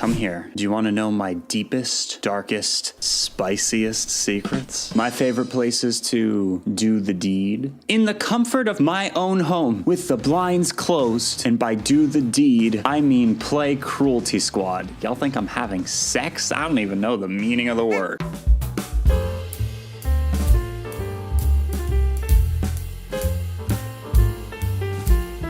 come here. Do you want to know my deepest, darkest, spiciest secrets? My favorite places to do the deed? In the comfort of my own home, with the blinds closed. And by do the deed, I mean play Cruelty Squad. Y'all think I'm having sex? I don't even know the meaning of the word.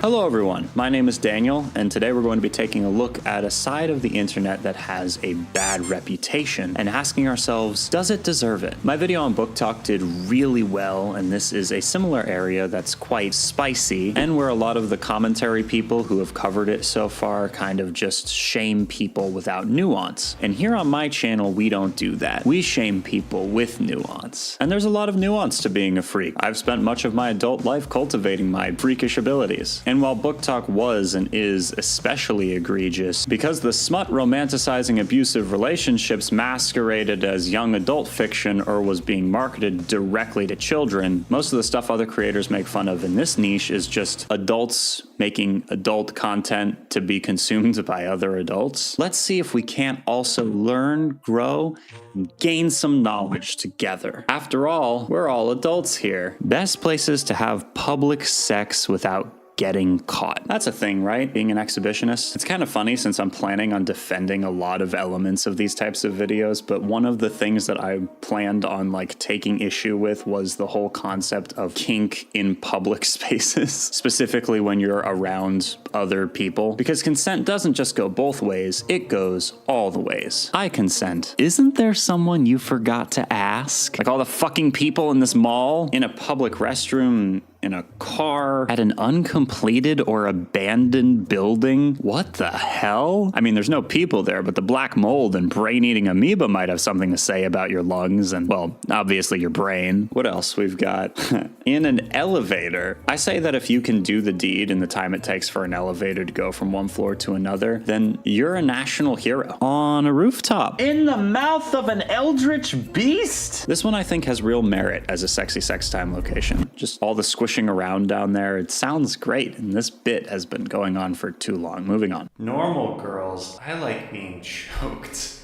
Hello everyone, my name is Daniel, and today we're going to be taking a look at a side of the internet that has a bad reputation and asking ourselves, does it deserve it? My video on Book Talk did really well, and this is a similar area that's quite spicy, and where a lot of the commentary people who have covered it so far kind of just shame people without nuance. And here on my channel, we don't do that. We shame people with nuance. And there's a lot of nuance to being a freak. I've spent much of my adult life cultivating my freakish abilities. And while Book Talk was and is especially egregious, because the smut romanticizing abusive relationships masqueraded as young adult fiction or was being marketed directly to children, most of the stuff other creators make fun of in this niche is just adults making adult content to be consumed by other adults. Let's see if we can't also learn, grow, and gain some knowledge together. After all, we're all adults here. Best places to have public sex without getting caught. That's a thing, right? Being an exhibitionist. It's kind of funny since I'm planning on defending a lot of elements of these types of videos, but one of the things that I planned on like taking issue with was the whole concept of kink in public spaces, specifically when you're around other people, because consent doesn't just go both ways, it goes all the ways. I consent. Isn't there someone you forgot to ask? Like all the fucking people in this mall, in a public restroom, in a car, at an uncompleted or abandoned building? What the hell? I mean, there's no people there, but the black mold and brain-eating amoeba might have something to say about your lungs and, well, obviously your brain. What else we've got? In an elevator. I say that if you can do the deed in the time it takes for an elevator to go from one floor to another, then you're a national hero. On a rooftop. In the mouth of an eldritch beast? This one I think has real merit as a sexy sex time location. Just all the squishing around down there. It sounds great, and this bit has been going on for too long. Moving on. Normal girls, I like being choked.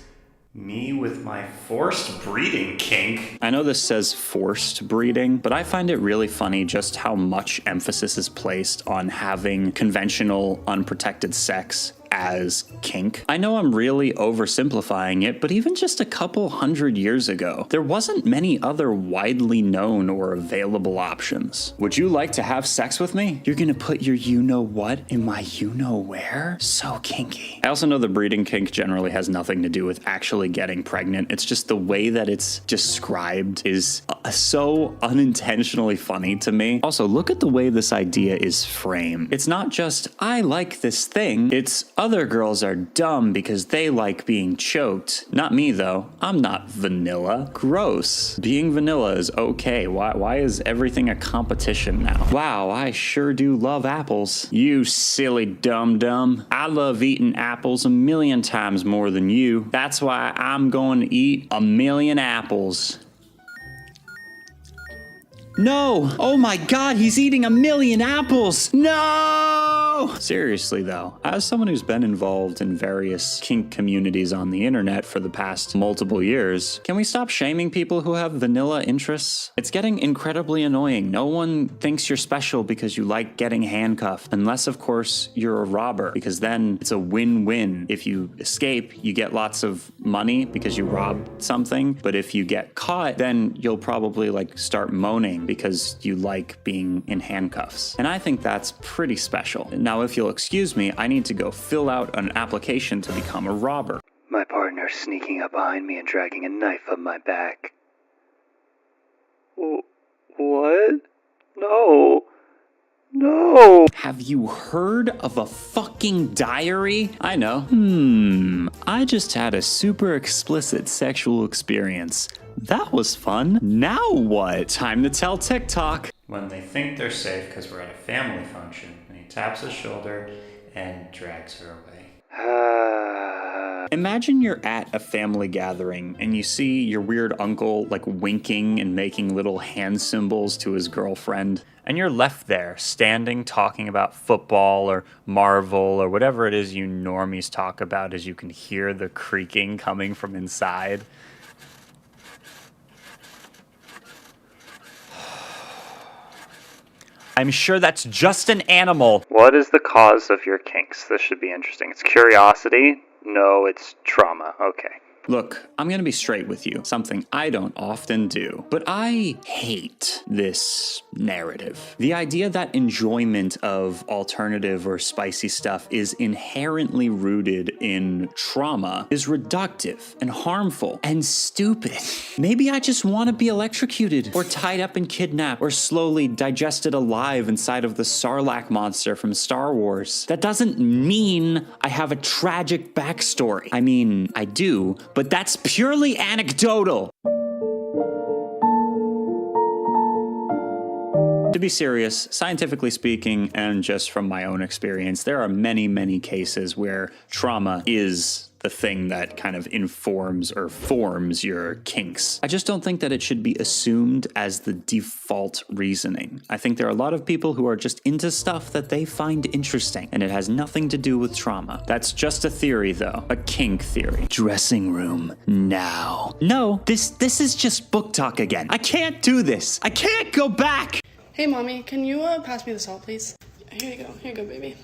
Me with my forced breeding kink. I know this says forced breeding, but I find it really funny just how much emphasis is placed on having conventional, unprotected sex as kink. I know I'm really oversimplifying it, but even just a couple hundred years ago, there wasn't many other widely known or available options. Would you like to have sex with me? You're gonna put your you-know-what in my you-know-where? So kinky. I also know the breeding kink generally has nothing to do with actually getting pregnant. It's just the way that it's described is so unintentionally funny to me. Also, look at the way this idea is framed. It's not just, I like this thing, it's other girls are dumb because they like being choked. Not me though. I'm not vanilla. Gross. Being vanilla is okay. Why is everything a competition now? Wow, I sure do love apples. You silly dum-dum. I love eating apples 1,000,000 times more than you. That's why I'm going to eat 1,000,000 apples. No! Oh my god, he's eating 1,000,000 apples! No! Seriously though, as someone who's been involved in various kink communities on the internet for the past multiple years, can we stop shaming people who have vanilla interests? It's getting incredibly annoying. No one thinks you're special because you like getting handcuffed, unless of course you're a robber, because then it's a win-win. If you escape, you get lots of money because you robbed something, but if you get caught, then you'll probably like start moaning because you like being in handcuffs. And I think that's pretty special. Now, if you'll excuse me, I need to go fill out an application to become a robber. My partner's sneaking up behind me and dragging a knife up my back. What? No. No! Have you heard of a fucking diary? I know. I just had a super explicit sexual experience. That was fun. Now what? Time to tell TikTok. When they think they're safe because we're at a family function, and he taps his shoulder and drags her away. Imagine you're at a family gathering and you see your weird uncle like winking and making little hand symbols to his girlfriend, and you're left there standing talking about football or Marvel or whatever it is you normies talk about as you can hear the creaking coming from inside. I'm sure that's just an animal. What is the cause of your kinks? This should be interesting. It's curiosity? No, it's trauma. Okay. Look, I'm gonna be straight with you, something I don't often do, but I hate this narrative. The idea that enjoyment of alternative or spicy stuff is inherently rooted in trauma is reductive and harmful and stupid. Maybe I just want to be electrocuted or tied up and kidnapped or slowly digested alive inside of the Sarlacc monster from Star Wars. That doesn't mean I have a tragic backstory. I mean, I do, but that's purely anecdotal. To be serious, scientifically speaking, and just from my own experience, there are many, many cases where trauma is the thing that kind of informs or forms your kinks. I just don't think that it should be assumed as the default reasoning. I think there are a lot of people who are just into stuff that they find interesting, and it has nothing to do with trauma. That's just a theory, though. A kink theory. Dressing room now. No, this is just book talk again. I can't do this. I can't go back. Hey, Mommy, can you pass me the salt, please? Here you go. Here you go, baby.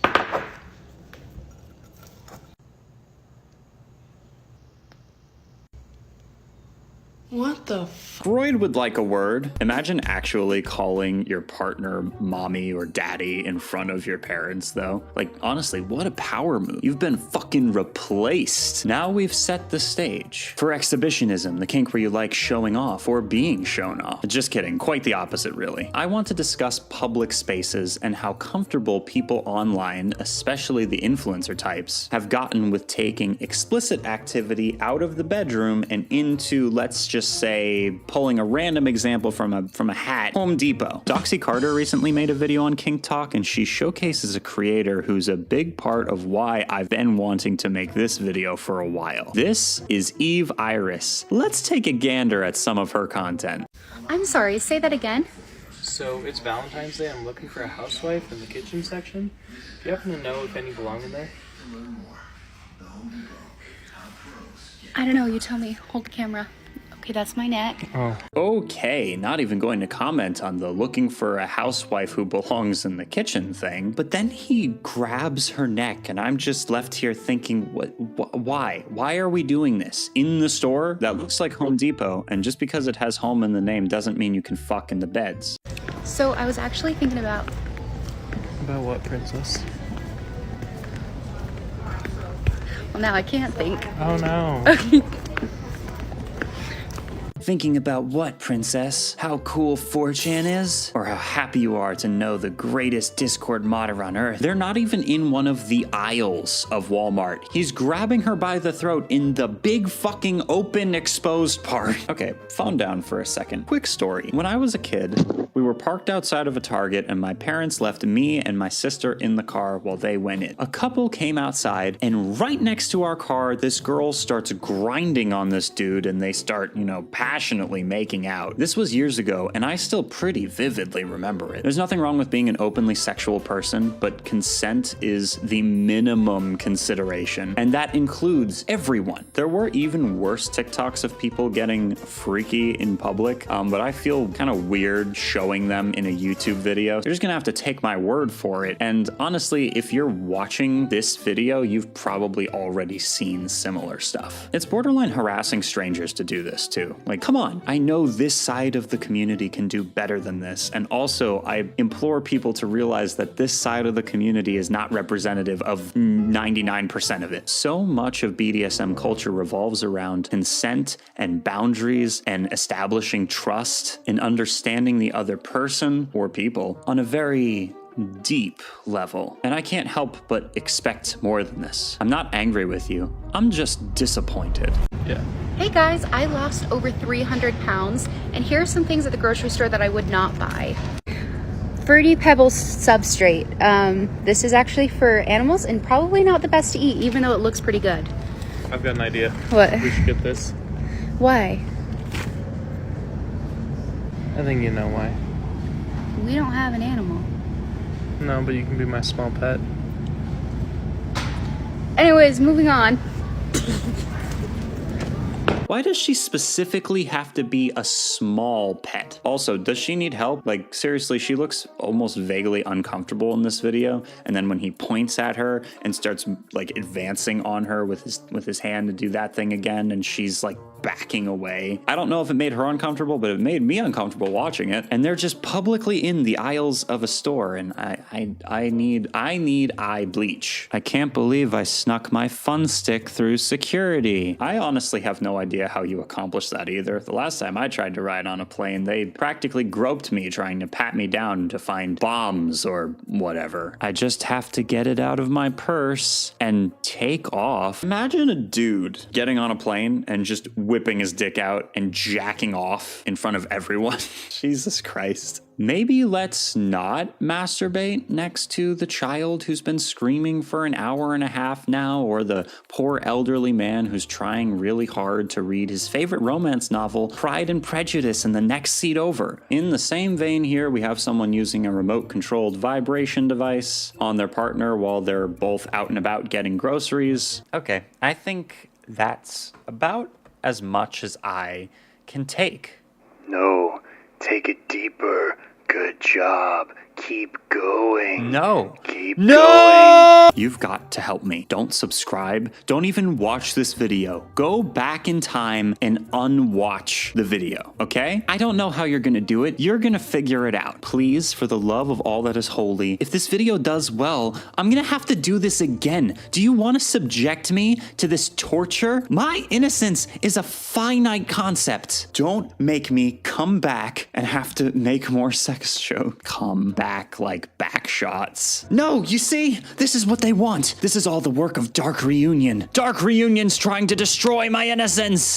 What the f- Freud would like a word. Imagine actually calling your partner mommy or daddy in front of your parents, though. Like, honestly, what a power move. You've been fucking replaced. Now we've set the stage for exhibitionism, the kink where you like showing off or being shown off. Just kidding, quite the opposite, really. I want to discuss public spaces and how comfortable people online, especially the influencer types, have gotten with taking explicit activity out of the bedroom and into, let's just say, pulling a random example from a hat, Home Depot. Doxy Carter recently made a video on Kinktok, and she showcases a creator who's a big part of why I've been wanting to make this video for a while. This is Eve Iris. Let's take a gander at some of her content. I'm sorry, say that again. So it's Valentine's Day. I'm looking for a housewife in the kitchen section. Do you happen to know if any belong in there? I don't know, you tell me. Hold the camera. Okay, that's my neck. Oh. Okay, not even going to comment on the looking for a housewife who belongs in the kitchen thing, but then he grabs her neck and I'm just left here thinking, why? Why are we doing this? In the store that looks like Home Depot, and just because it has home in the name doesn't mean you can fuck in the beds. So I was actually thinking about... About what, princess? Well, now I can't think. Oh no. Thinking about what, princess? How cool 4chan is? Or how happy you are to know the greatest Discord modder on earth? They're not even in one of the aisles of Walmart. He's grabbing her by the throat in the big fucking open exposed part. Okay, phone down for a second. Quick story. When I was a kid, we were parked outside of a Target and my parents left me and my sister in the car while they went in. A couple came outside and right next to our car, this girl starts grinding on this dude and they start, passionately making out. This was years ago, and I still pretty vividly remember it. There's nothing wrong with being an openly sexual person, but consent is the minimum consideration, and that includes everyone. There were even worse TikToks of people getting freaky in public, but I feel kind of weird showing them in a YouTube video. You're just gonna have to take my word for it, and honestly, if you're watching this video, you've probably already seen similar stuff. It's borderline harassing strangers to do this too. Like, come on, I know this side of the community can do better than this. And also, I implore people to realize that this side of the community is not representative of 99% of it. So much of BDSM culture revolves around consent and boundaries and establishing trust and understanding the other person or people on a very deep level. And I can't help but expect more than this. I'm not angry with you. I'm just disappointed. Yeah. Hey guys, I lost over 300 pounds, and here are some things at the grocery store that I would not buy. Fruity Pebbles substrate. This is actually for animals and probably not the best to eat, even though it looks pretty good. I've got an idea. What? We should get this. Why? I think you know why. We don't have an animal. No, but you can be my small pet. Anyways, moving on. Why does she specifically have to be a small pet? Also, does she need help? Like, seriously, she looks almost vaguely uncomfortable in this video. And then when he points at her and starts like advancing on her with his hand to do that thing again, and she's like backing away. I don't know if it made her uncomfortable, but it made me uncomfortable watching it. And they're just publicly in the aisles of a store, and I need eye bleach. I can't believe I snuck my fun stick through security. I honestly have no idea how you accomplish that either. The last time I tried to ride on a plane, they practically groped me trying to pat me down to find bombs or whatever. I just have to get it out of my purse and take off. Imagine a dude getting on a plane and just whipping his dick out and jacking off in front of everyone. Jesus Christ. Maybe let's not masturbate next to the child who's been screaming for an hour and a half now, or the poor elderly man who's trying really hard to read his favorite romance novel, Pride and Prejudice, in the next seat over. In the same vein here, we have someone using a remote-controlled vibration device on their partner while they're both out and about getting groceries. Okay, I think that's about as much as I can take. No, take it deeper. Good job. Keep going. No. Keep No! going. You've got to help me. Don't subscribe. Don't even watch this video. Go back in time and unwatch the video, okay? I don't know how you're gonna do it. You're gonna figure it out. Please, for the love of all that is holy, if this video does well, I'm gonna have to do this again. Do you want to subject me to this torture? My innocence is a finite concept. Don't make me come back and have to make more sex show. Come back like back shots. No, you see? This is what they want. This is all the work of Dark Reunion. Dark Reunion's trying to destroy my innocence.